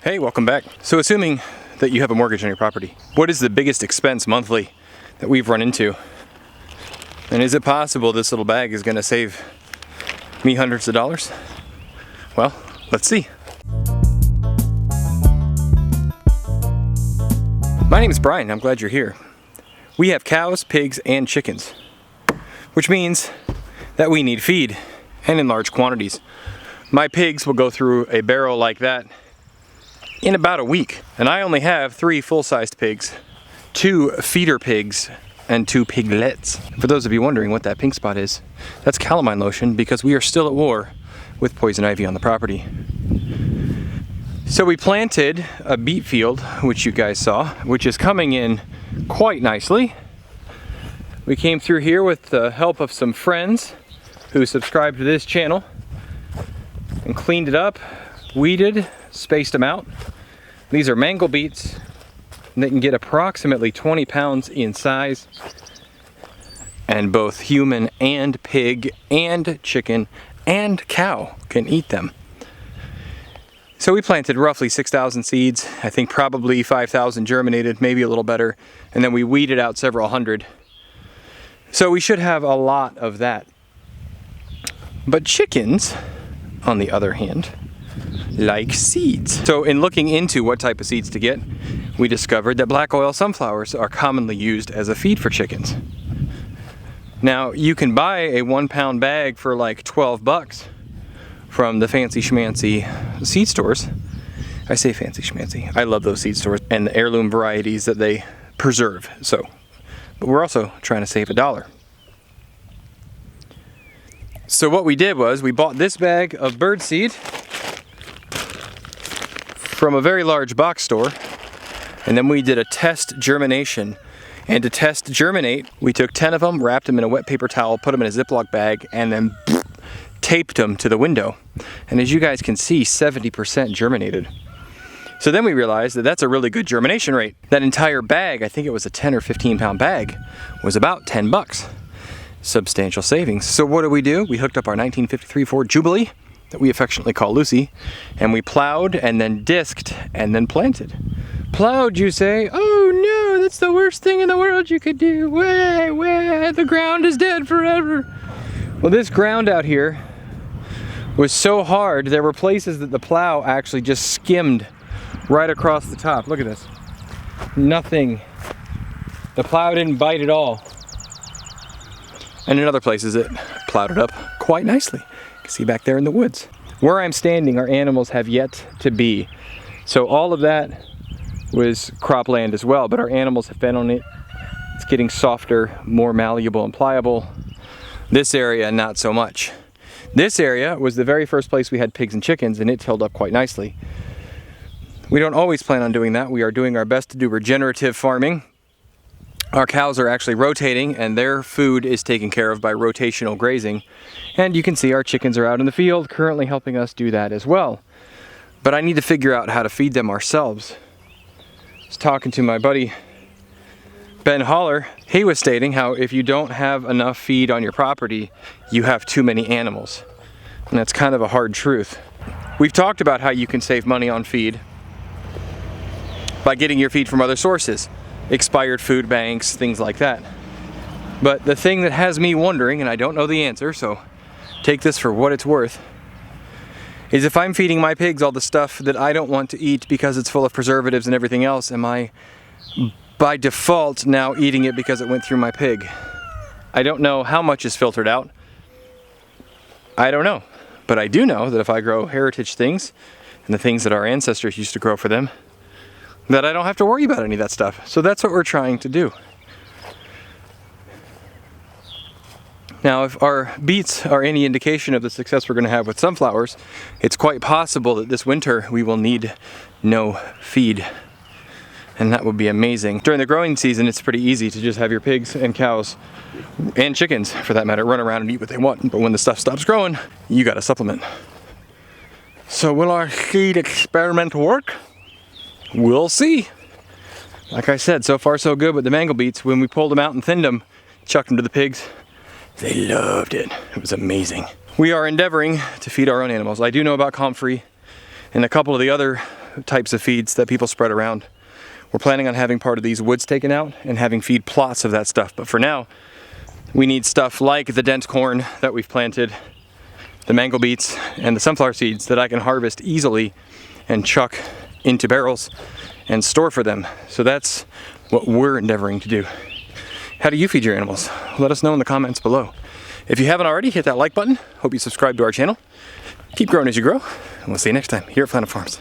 Hey, welcome back. So assuming that you have a mortgage on your property, what is the biggest expense monthly that we've run into? And is it possible this little bag is gonna save me hundreds of dollars? Well, let's see. My name is Brian, I'm glad you're here. We have cows, pigs, and chickens, which means that we need feed, and in large quantities. My pigs will go through a barrel like that in about a week, and I only have 3 full-sized pigs, 2 feeder pigs, and 2 piglets. For those of you wondering what that pink spot is, that's calamine lotion because we are still at war with poison ivy on the property. So we planted a beet field, which you guys saw, which is coming in quite nicely. We came through here with the help of some friends who subscribed to this channel and cleaned it up, weeded, spaced them out. These are mangle beets. They can get approximately 20 pounds in size, and both human and pig and chicken and cow can eat them. So we planted roughly 6,000 seeds. I think probably 5,000 germinated, maybe a little better, and then we weeded out several hundred. So we should have a lot of that. But chickens, on the other hand, like seeds. So in looking into what type of seeds to get, we discovered that black oil sunflowers are commonly used as a feed for chickens. Now you can buy a 1-pound bag for like 12 bucks from the fancy schmancy seed stores. I say fancy schmancy. I love those seed stores and the heirloom varieties that they preserve. So, but we're also trying to save $1. So what we did was we bought this bag of bird seed from a very large box store, and then we did a test germination. And to test germinate, we took 10 of them, wrapped them in a wet paper towel, put them in a Ziploc bag, and then taped them to the window. And as you guys can see, 70% germinated. So then we realized that that's a really good germination rate. That entire bag, I think it was a 10 or 15 pound bag, was about 10 bucks. Substantial savings. So what do? We hooked up our 1953 Ford Jubilee, that we affectionately call Lucy, and we plowed and then disked and then planted. Plowed, you say? Oh no, that's the worst thing in the world you could do. Way, the ground is dead forever. Well, this ground out here was so hard, there were places that the plow actually just skimmed right across the top. Look at this. Nothing. The plow didn't bite at all. And in other places it plowed it up quite nicely. You can see back there in the woods. Where I'm standing, our animals have yet to be. So all of that was cropland as well, but our animals have been on it. It's getting softer, more malleable and pliable. This area, not so much. This area was the very first place we had pigs and chickens, and it tilled up quite nicely. We don't always plan on doing that. We are doing our best to do regenerative farming. Our cows are actually rotating, and their food is taken care of by rotational grazing. And you can see our chickens are out in the field currently helping us do that as well. But I need to figure out how to feed them ourselves. I was talking to my buddy Ben Holler. He was stating how if you don't have enough feed on your property, you have too many animals. And that's kind of a hard truth. We've talked about how you can save money on feed by getting your feed from other sources. Expired food banks, things like that. But the thing that has me wondering, and I don't know the answer, so take this for what it's worth, is if I'm feeding my pigs all the stuff that I don't want to eat because it's full of preservatives and everything else, am I by default now eating it because it went through my pig? I don't know how much is filtered out. I don't know. But I do know that if I grow heritage things and the things that our ancestors used to grow for them, that I don't have to worry about any of that stuff. So that's what we're trying to do. Now, if our beets are any indication of the success we're going to have with sunflowers, it's quite possible that this winter we will need no feed. And that would be amazing. During the growing season, it's pretty easy to just have your pigs and cows, and chickens for that matter, run around and eat what they want. But when the stuff stops growing, you got to supplement. So will our seed experiment work? We'll see. Like I said, so far so good with the mangle beets. When we pulled them out and thinned them, chucked them to the pigs, they loved it. It was amazing. We are endeavoring to feed our own animals. I do know about comfrey and a couple of the other types of feeds that people spread around. We're planning on having part of these woods taken out and having feed plots of that stuff. But for now, we need stuff like the dent corn that we've planted, the mangle beets, and the sunflower seeds that I can harvest easily and chuck into barrels and store for them. So that's what we're endeavoring to do. How do you feed your animals? Let us know in the comments below. If you haven't already, hit that like button. Hope you subscribe to our channel. Keep growing as you grow, and we'll see you next time here at Planet Farms.